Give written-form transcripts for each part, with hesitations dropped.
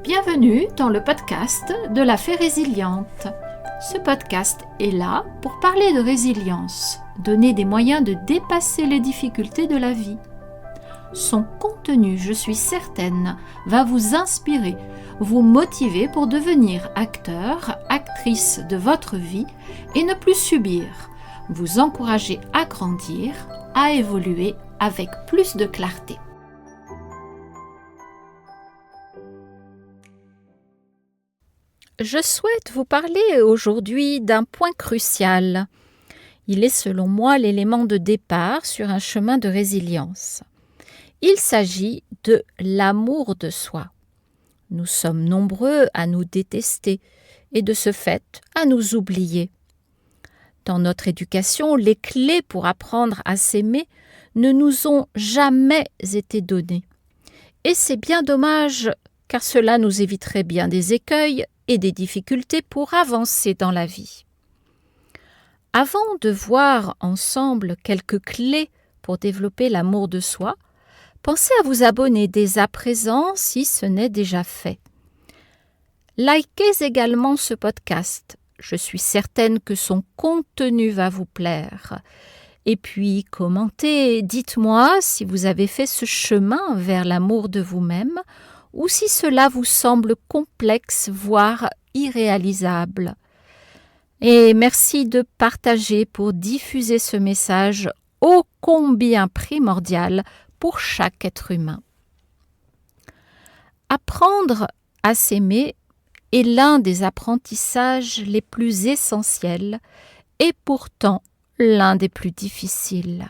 Bienvenue dans le podcast de la Fée Résiliente. Ce podcast est là pour parler de résilience, donner des moyens de dépasser les difficultés de la vie. Son contenu, je suis certaine, va vous inspirer, vous motiver pour devenir acteur, actrice de votre vie et ne plus subir, vous encourager à grandir, à évoluer avec plus de clarté. Je souhaite vous parler aujourd'hui d'un point crucial. Il est selon moi l'élément de départ sur un chemin de résilience. Il s'agit de l'amour de soi. Nous sommes nombreux à nous détester et de ce fait à nous oublier. Dans notre éducation, les clés pour apprendre à s'aimer ne nous ont jamais été données. Et c'est bien dommage car cela nous éviterait bien des écueils et des difficultés pour avancer dans la vie. Avant de voir ensemble quelques clés pour développer l'amour de soi, pensez à vous abonner dès à présent si ce n'est déjà fait. Likez également ce podcast. Je suis certaine que son contenu va vous plaire. Et puis commentez, dites-moi si vous avez fait ce chemin vers l'amour de vous-même ou si cela vous semble complexe, voire irréalisable. Et merci de partager pour diffuser ce message ô combien primordial pour chaque être humain. Apprendre à s'aimer est l'un des apprentissages les plus essentiels et pourtant l'un des plus difficiles.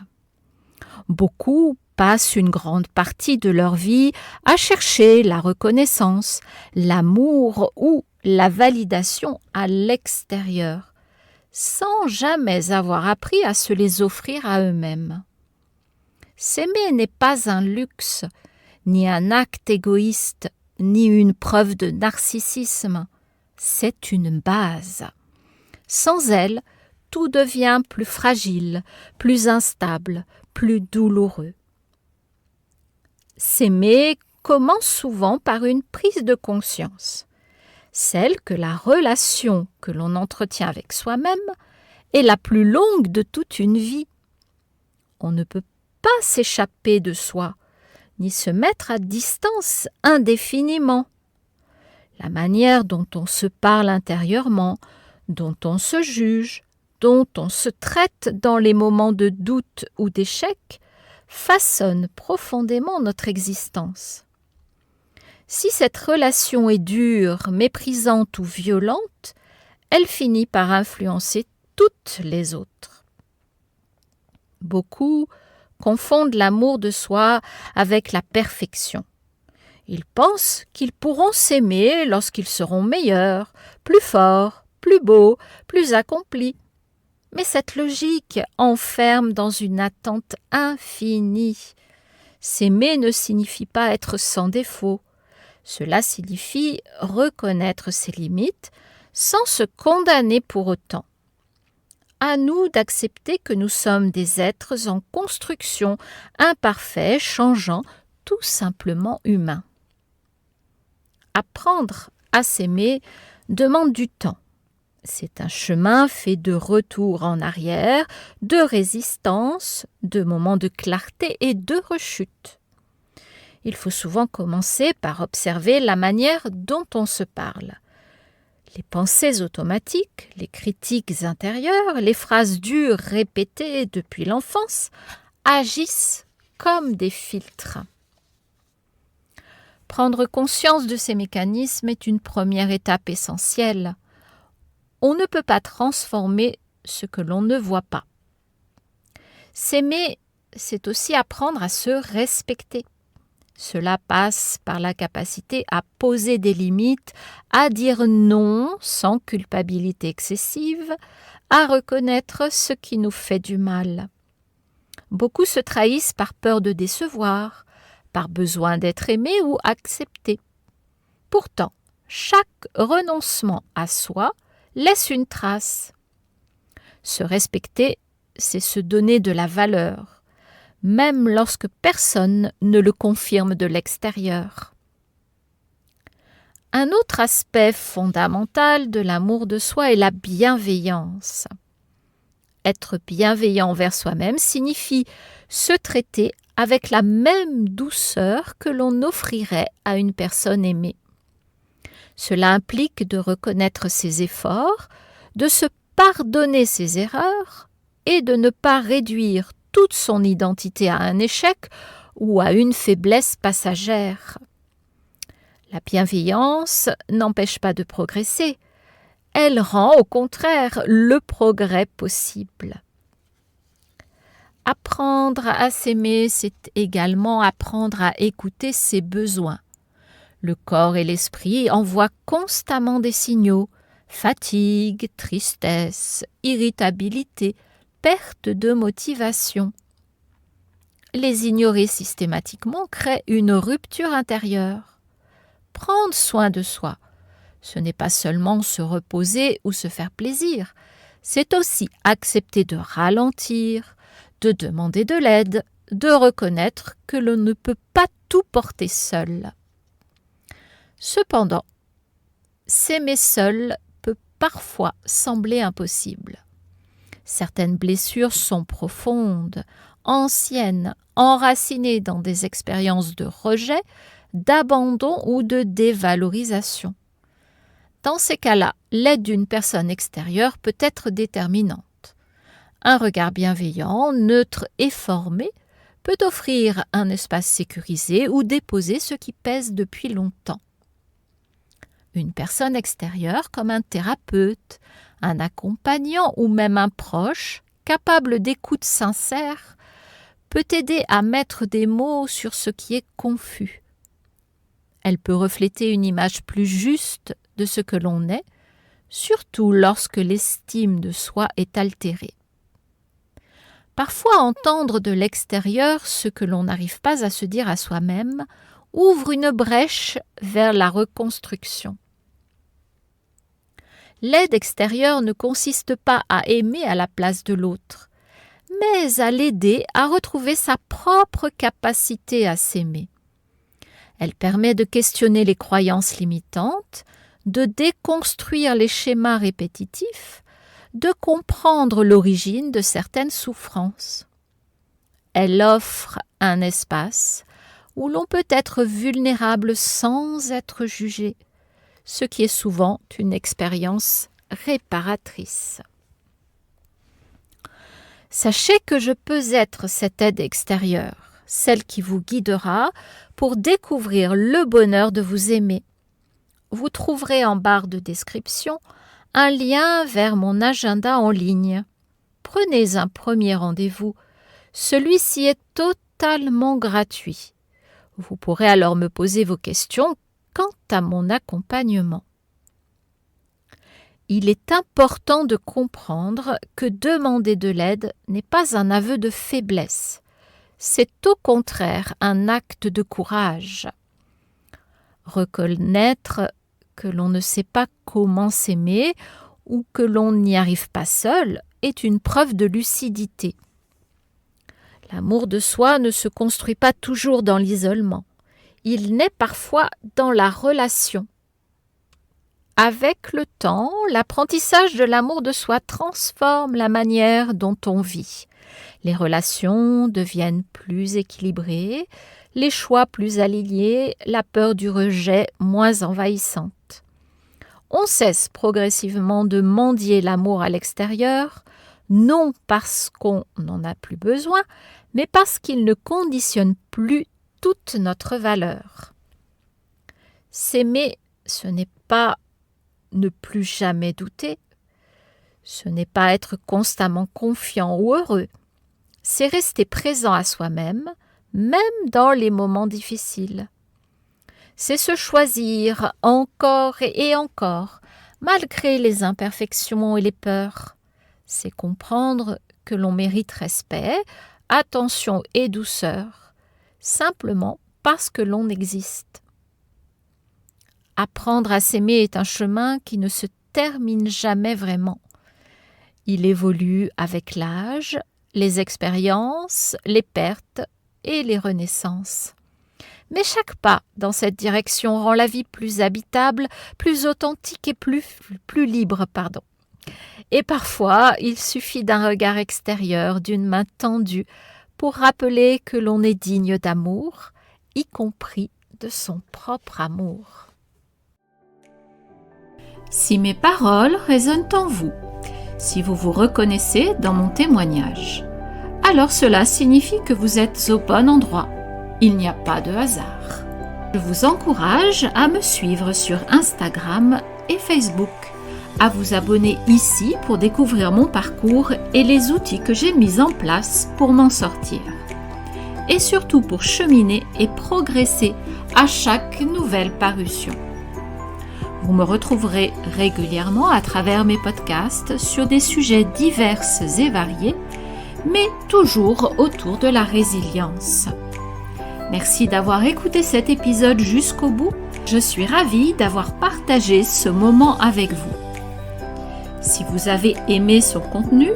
Beaucoup passent une grande partie de leur vie à chercher la reconnaissance, l'amour ou la validation à l'extérieur, sans jamais avoir appris à se les offrir à eux-mêmes. S'aimer n'est pas un luxe, ni un acte égoïste, ni une preuve de narcissisme, c'est une base. Sans elle, tout devient plus fragile, plus instable, plus douloureux. S'aimer commence souvent par une prise de conscience, celle que la relation que l'on entretient avec soi-même est la plus longue de toute une vie. On ne peut pas s'échapper de soi, ni se mettre à distance indéfiniment. La manière dont on se parle intérieurement, dont on se juge, dont on se traite dans les moments de doute ou d'échec, façonne profondément notre existence. Si cette relation est dure, méprisante ou violente, elle finit par influencer toutes les autres. Beaucoup confondent l'amour de soi avec la perfection. Ils pensent qu'ils pourront s'aimer lorsqu'ils seront meilleurs, plus forts, plus beaux, plus accomplis. Mais cette logique enferme dans une attente infinie. S'aimer ne signifie pas être sans défaut. Cela signifie reconnaître ses limites sans se condamner pour autant. À nous d'accepter que nous sommes des êtres en construction, imparfaits, changeants, tout simplement humains. Apprendre à s'aimer demande du temps. C'est un chemin fait de retour en arrière, de résistance, de moments de clarté et de rechute. Il faut souvent commencer par observer la manière dont on se parle. Les pensées automatiques, les critiques intérieures, les phrases dures répétées depuis l'enfance agissent comme des filtres. Prendre conscience de ces mécanismes est une première étape essentielle. On ne peut pas transformer ce que l'on ne voit pas. S'aimer, c'est aussi apprendre à se respecter. Cela passe par la capacité à poser des limites, à dire non sans culpabilité excessive, à reconnaître ce qui nous fait du mal. Beaucoup se trahissent par peur de décevoir, par besoin d'être aimé ou accepté. Pourtant, chaque renoncement à soi laisse une trace. Se respecter, c'est se donner de la valeur, même lorsque personne ne le confirme de l'extérieur. Un autre aspect fondamental de l'amour de soi est la bienveillance. Être bienveillant envers soi-même signifie se traiter avec la même douceur que l'on offrirait à une personne aimée. Cela implique de reconnaître ses efforts, de se pardonner ses erreurs et de ne pas réduire toute son identité à un échec ou à une faiblesse passagère. La bienveillance n'empêche pas de progresser, elle rend au contraire le progrès possible. Apprendre à s'aimer, c'est également apprendre à écouter ses besoins. Le corps et l'esprit envoient constamment des signaux: fatigue, tristesse, irritabilité, perte de motivation. Les ignorer systématiquement crée une rupture intérieure. Prendre soin de soi, ce n'est pas seulement se reposer ou se faire plaisir, c'est aussi accepter de ralentir, de demander de l'aide, de reconnaître que l'on ne peut pas tout porter seul. Cependant, s'aimer seul peut parfois sembler impossible. Certaines blessures sont profondes, anciennes, enracinées dans des expériences de rejet, d'abandon ou de dévalorisation. Dans ces cas-là, l'aide d'une personne extérieure peut être déterminante. Un regard bienveillant, neutre et formé peut offrir un espace sécurisé ou déposer ce qui pèse depuis longtemps. Une personne extérieure comme un thérapeute, un accompagnant ou même un proche, capable d'écoute sincère, peut aider à mettre des mots sur ce qui est confus. Elle peut refléter une image plus juste de ce que l'on est, surtout lorsque l'estime de soi est altérée. Parfois, entendre de l'extérieur ce que l'on n'arrive pas à se dire à soi-même ouvre une brèche vers la reconstruction. L'aide extérieure ne consiste pas à aimer à la place de l'autre, mais à l'aider à retrouver sa propre capacité à s'aimer. Elle permet de questionner les croyances limitantes, de déconstruire les schémas répétitifs, de comprendre l'origine de certaines souffrances. Elle offre un espace où l'on peut être vulnérable sans être jugé, ce qui est souvent une expérience réparatrice. Sachez que je peux être cette aide extérieure, celle qui vous guidera pour découvrir le bonheur de vous aimer. Vous trouverez en barre de description un lien vers mon agenda en ligne. Prenez un premier rendez-vous. Celui-ci est totalement gratuit. Vous pourrez alors me poser vos questions quant à mon accompagnement. Il est important de comprendre que demander de l'aide n'est pas un aveu de faiblesse. C'est au contraire un acte de courage. Reconnaître que l'on ne sait pas comment s'aimer ou que l'on n'y arrive pas seul est une preuve de lucidité. L'amour de soi ne se construit pas toujours dans l'isolement. Il naît parfois dans la relation. Avec le temps, l'apprentissage de l'amour de soi transforme la manière dont on vit. Les relations deviennent plus équilibrées, les choix plus alignés, la peur du rejet moins envahissante. On cesse progressivement de mendier l'amour à l'extérieur, non parce qu'on n'en a plus besoin, mais parce qu'il ne conditionne plus toute notre valeur. S'aimer, ce n'est pas ne plus jamais douter, ce n'est pas être constamment confiant ou heureux, c'est rester présent à soi-même, même dans les moments difficiles. C'est se choisir encore et encore, malgré les imperfections et les peurs. C'est comprendre que l'on mérite respect, attention et douceur, simplement parce que l'on existe. Apprendre à s'aimer est un chemin qui ne se termine jamais vraiment. Il évolue avec l'âge, les expériences, les pertes et les renaissances. Mais chaque pas dans cette direction rend la vie plus habitable, plus authentique et plus libre. Et parfois, il suffit d'un regard extérieur, d'une main tendue, pour rappeler que l'on est digne d'amour, y compris de son propre amour. Si mes paroles résonnent en vous, si vous vous reconnaissez dans mon témoignage, alors cela signifie que vous êtes au bon endroit. Il n'y a pas de hasard. Je vous encourage à me suivre sur Instagram et Facebook, à vous abonner ici pour découvrir mon parcours et les outils que j'ai mis en place pour m'en sortir. Et surtout pour cheminer et progresser à chaque nouvelle parution. Vous me retrouverez régulièrement à travers mes podcasts sur des sujets divers et variés, mais toujours autour de la résilience. Merci d'avoir écouté cet épisode jusqu'au bout. Je suis ravie d'avoir partagé ce moment avec vous. Si vous avez aimé son contenu,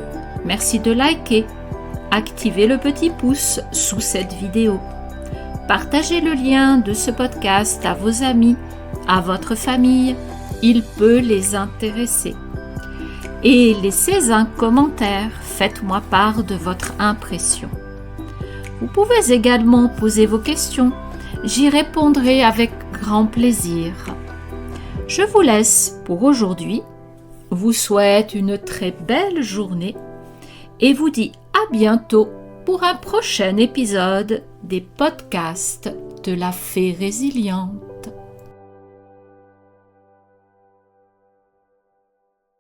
merci de liker, activez le petit pouce sous cette vidéo. Partagez le lien de ce podcast à vos amis, à votre famille, il peut les intéresser. Et laissez un commentaire, faites-moi part de votre impression. Vous pouvez également poser vos questions, j'y répondrai avec grand plaisir. Je vous laisse pour aujourd'hui, vous souhaite une très belle journée et vous dis à bientôt pour un prochain épisode des podcasts de la Fée Résiliente.